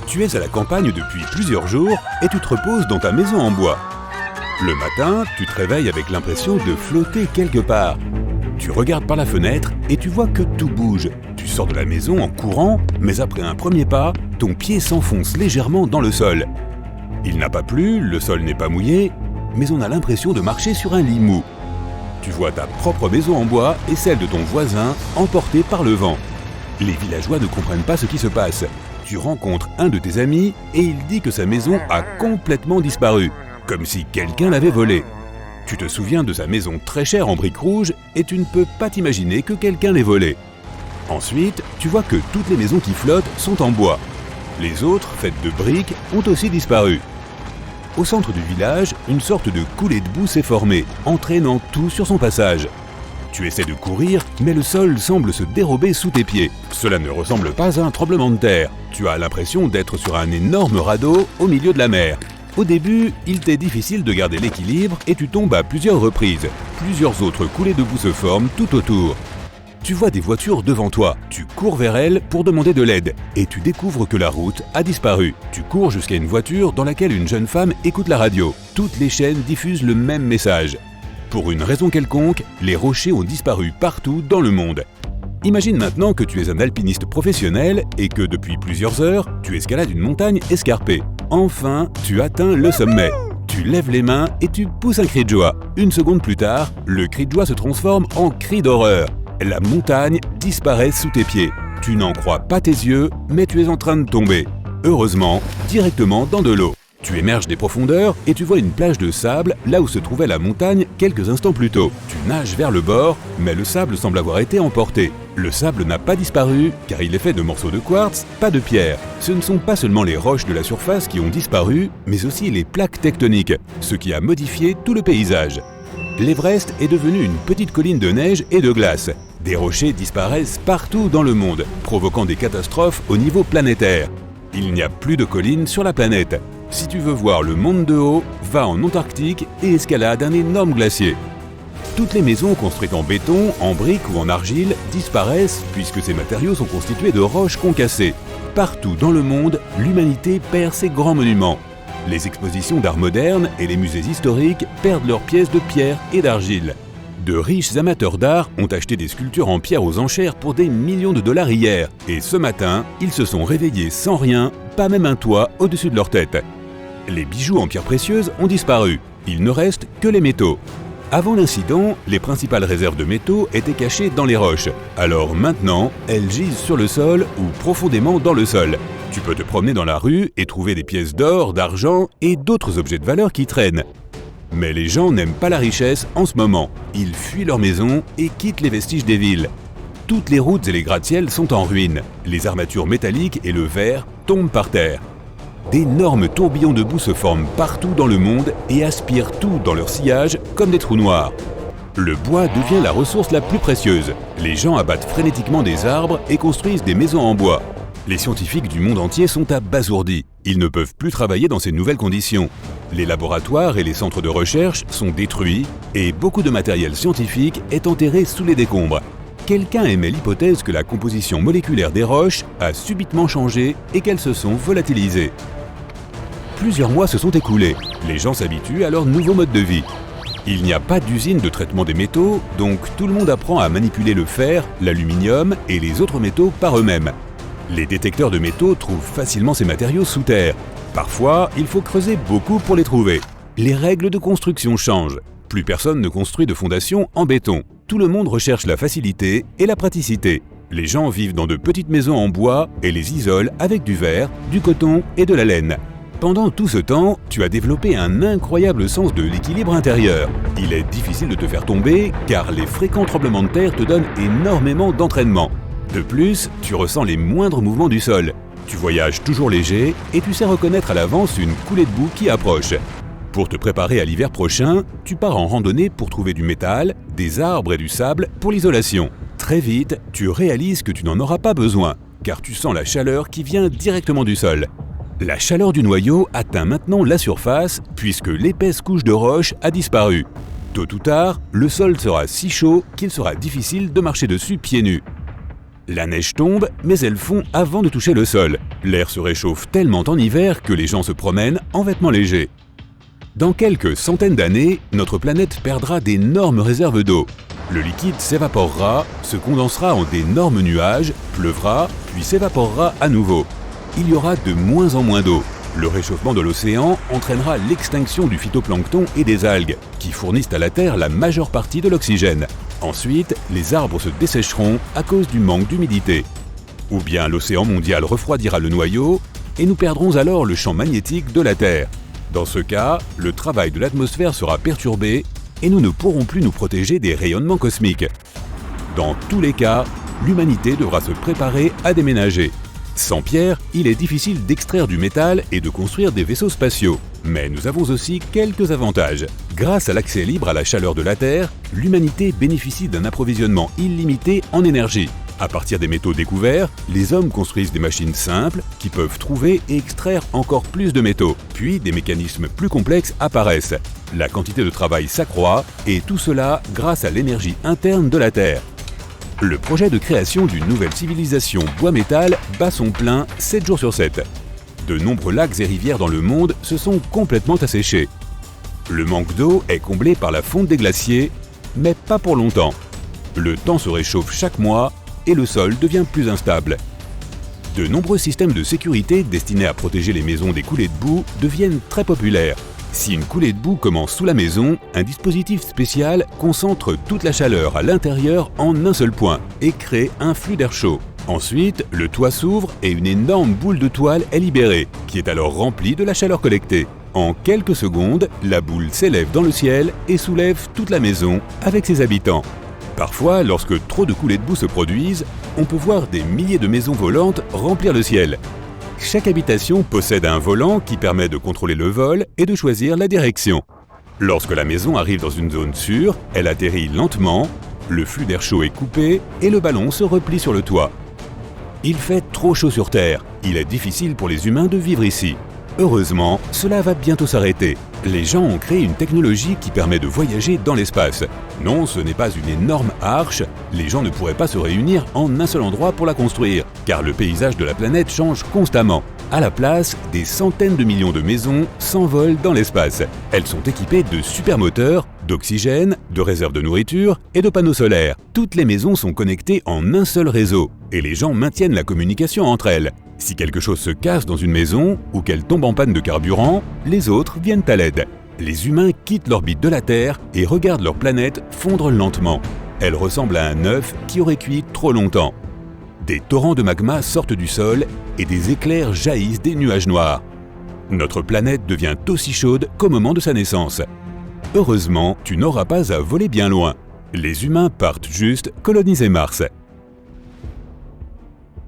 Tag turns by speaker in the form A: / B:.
A: Tu es à la campagne depuis plusieurs jours et tu te reposes dans ta maison en bois. Le matin, tu te réveilles avec l'impression de flotter quelque part. Tu regardes par la fenêtre et tu vois que tout bouge. Tu sors de la maison en courant, mais après un premier pas, ton pied s'enfonce légèrement dans le sol. Il n'a pas plu, le sol n'est pas mouillé, mais on a l'impression de marcher sur un lit mou. Tu vois ta propre maison en bois et celle de ton voisin emportée par le vent. Les villageois ne comprennent pas ce qui se passe. Tu rencontres un de tes amis et il dit que sa maison a complètement disparu, comme si quelqu'un l'avait volée. Tu te souviens de sa maison très chère en briques rouges et tu ne peux pas t'imaginer que quelqu'un l'ait volée. Ensuite, tu vois que toutes les maisons qui flottent sont en bois. Les autres, faites de briques, ont aussi disparu. Au centre du village, une sorte de coulée de boue s'est formée, entraînant tout sur son passage. Tu essaies de courir, mais le sol semble se dérober sous tes pieds. Cela ne ressemble pas à un tremblement de terre. Tu as l'impression d'être sur un énorme radeau au milieu de la mer. Au début, il t'est difficile de garder l'équilibre et tu tombes à plusieurs reprises. Plusieurs autres coulées de boue se forment tout autour. Tu vois des voitures devant toi, tu cours vers elles pour demander de l'aide et tu découvres que la route a disparu. Tu cours jusqu'à une voiture dans laquelle une jeune femme écoute la radio. Toutes les chaînes diffusent le même message. Pour une raison quelconque, les rochers ont disparu partout dans le monde. Imagine maintenant que tu es un alpiniste professionnel et que depuis plusieurs heures, tu escalades une montagne escarpée. Enfin, tu atteins le sommet. Tu lèves les mains et tu pousses un cri de joie. Une seconde plus tard, le cri de joie se transforme en cri d'horreur. La montagne disparaît sous tes pieds. Tu n'en crois pas tes yeux, mais tu es en train de tomber. Heureusement, directement dans de l'eau. Tu émerges des profondeurs et tu vois une plage de sable là où se trouvait la montagne quelques instants plus tôt. Tu nages vers le bord, mais le sable semble avoir été emporté. Le sable n'a pas disparu car il est fait de morceaux de quartz, pas de pierre. Ce ne sont pas seulement les roches de la surface qui ont disparu, mais aussi les plaques tectoniques, ce qui a modifié tout le paysage. L'Everest est devenu une petite colline de neige et de glace. Des rochers disparaissent partout dans le monde, provoquant des catastrophes au niveau planétaire. Il n'y a plus de collines sur la planète. Si tu veux voir le monde de haut, va en Antarctique et escalade un énorme glacier. Toutes les maisons construites en béton, en briques ou en argile disparaissent puisque ces matériaux sont constitués de roches concassées. Partout dans le monde, l'humanité perd ses grands monuments. Les expositions d'art moderne et les musées historiques perdent leurs pièces de pierre et d'argile. De riches amateurs d'art ont acheté des sculptures en pierre aux enchères pour des millions de dollars hier. Et ce matin, ils se sont réveillés sans rien, pas même un toit au-dessus de leur tête. Les bijoux en pierre précieuse ont disparu. Il ne reste que les métaux. Avant l'incident, les principales réserves de métaux étaient cachées dans les roches. Alors maintenant, elles gisent sur le sol ou profondément dans le sol. Tu peux te promener dans la rue et trouver des pièces d'or, d'argent et d'autres objets de valeur qui traînent. Mais les gens n'aiment pas la richesse en ce moment. Ils fuient leur maison et quittent les vestiges des villes. Toutes les routes et les gratte-ciels sont en ruine. Les armatures métalliques et le verre tombent par terre. D'énormes tourbillons de boue se forment partout dans le monde et aspirent tout dans leur sillage comme des trous noirs. Le bois devient la ressource la plus précieuse. Les gens abattent frénétiquement des arbres et construisent des maisons en bois. Les scientifiques du monde entier sont abasourdis. Ils ne peuvent plus travailler dans ces nouvelles conditions. Les laboratoires et les centres de recherche sont détruits et beaucoup de matériel scientifique est enterré sous les décombres. Quelqu'un émet l'hypothèse que la composition moléculaire des roches a subitement changé et qu'elles se sont volatilisées. Plusieurs mois se sont écoulés. Les gens s'habituent à leur nouveau mode de vie. Il n'y a pas d'usine de traitement des métaux, donc tout le monde apprend à manipuler le fer, l'aluminium et les autres métaux par eux-mêmes. Les détecteurs de métaux trouvent facilement ces matériaux sous terre. Parfois, il faut creuser beaucoup pour les trouver. Les règles de construction changent. Plus personne ne construit de fondations en béton. Tout le monde recherche la facilité et la praticité. Les gens vivent dans de petites maisons en bois et les isolent avec du verre, du coton et de la laine. Pendant tout ce temps, tu as développé un incroyable sens de l'équilibre intérieur. Il est difficile de te faire tomber car les fréquents tremblements de terre te donnent énormément d'entraînement. De plus, tu ressens les moindres mouvements du sol. Tu voyages toujours léger et tu sais reconnaître à l'avance une coulée de boue qui approche. Pour te préparer à l'hiver prochain, tu pars en randonnée pour trouver du métal, des arbres et du sable pour l'isolation. Très vite, tu réalises que tu n'en auras pas besoin car tu sens la chaleur qui vient directement du sol. La chaleur du noyau atteint maintenant la surface puisque l'épaisse couche de roche a disparu. Tôt ou tard, le sol sera si chaud qu'il sera difficile de marcher dessus pieds nus. La neige tombe, mais elle fond avant de toucher le sol. L'air se réchauffe tellement en hiver que les gens se promènent en vêtements légers. Dans quelques centaines d'années, notre planète perdra d'énormes réserves d'eau. Le liquide s'évaporera, se condensera en d'énormes nuages, pleuvra, puis s'évaporera à nouveau. Il y aura de moins en moins d'eau. Le réchauffement de l'océan entraînera l'extinction du phytoplancton et des algues, qui fournissent à la Terre la majeure partie de l'oxygène. Ensuite, les arbres se dessécheront à cause du manque d'humidité. Ou bien l'océan mondial refroidira le noyau et nous perdrons alors le champ magnétique de la Terre. Dans ce cas, le travail de l'atmosphère sera perturbé et nous ne pourrons plus nous protéger des rayonnements cosmiques. Dans tous les cas, l'humanité devra se préparer à déménager. Sans pierre, il est difficile d'extraire du métal et de construire des vaisseaux spatiaux. Mais nous avons aussi quelques avantages. Grâce à l'accès libre à la chaleur de la Terre, l'humanité bénéficie d'un approvisionnement illimité en énergie. À partir des métaux découverts, les hommes construisent des machines simples qui peuvent trouver et extraire encore plus de métaux. Puis des mécanismes plus complexes apparaissent. La quantité de travail s'accroît et tout cela grâce à l'énergie interne de la Terre. Le projet de création d'une nouvelle civilisation bois-métal bat son plein 7 jours sur 7. De nombreux lacs et rivières dans le monde se sont complètement asséchés. Le manque d'eau est comblé par la fonte des glaciers, mais pas pour longtemps. Le temps se réchauffe chaque mois et le sol devient plus instable. De nombreux systèmes de sécurité destinés à protéger les maisons des coulées de boue deviennent très populaires. Si une coulée de boue commence sous la maison, un dispositif spécial concentre toute la chaleur à l'intérieur en un seul point et crée un flux d'air chaud. Ensuite, le toit s'ouvre et une énorme boule de toile est libérée, qui est alors remplie de la chaleur collectée. En quelques secondes, la boule s'élève dans le ciel et soulève toute la maison avec ses habitants. Parfois, lorsque trop de coulées de boue se produisent, on peut voir des milliers de maisons volantes remplir le ciel. Chaque habitation possède un volant qui permet de contrôler le vol et de choisir la direction. Lorsque la maison arrive dans une zone sûre, elle atterrit lentement, le flux d'air chaud est coupé et le ballon se replie sur le toit. Il fait trop chaud sur Terre, il est difficile pour les humains de vivre ici. Heureusement, cela va bientôt s'arrêter. Les gens ont créé une technologie qui permet de voyager dans l'espace. Non, ce n'est pas une énorme arche, les gens ne pourraient pas se réunir en un seul endroit pour la construire, car le paysage de la planète change constamment. À la place, des centaines de millions de maisons s'envolent dans l'espace. Elles sont équipées de supermoteurs, d'oxygène, de réserves de nourriture et de panneaux solaires. Toutes les maisons sont connectées en un seul réseau, et les gens maintiennent la communication entre elles. Si quelque chose se casse dans une maison ou qu'elle tombe en panne de carburant, les autres viennent à l'aide. Les humains quittent l'orbite de la Terre et regardent leur planète fondre lentement. Elle ressemble à un œuf qui aurait cuit trop longtemps. Des torrents de magma sortent du sol et des éclairs jaillissent des nuages noirs. Notre planète devient aussi chaude qu'au moment de sa naissance. Heureusement, tu n'auras pas à voler bien loin. Les humains partent juste coloniser Mars.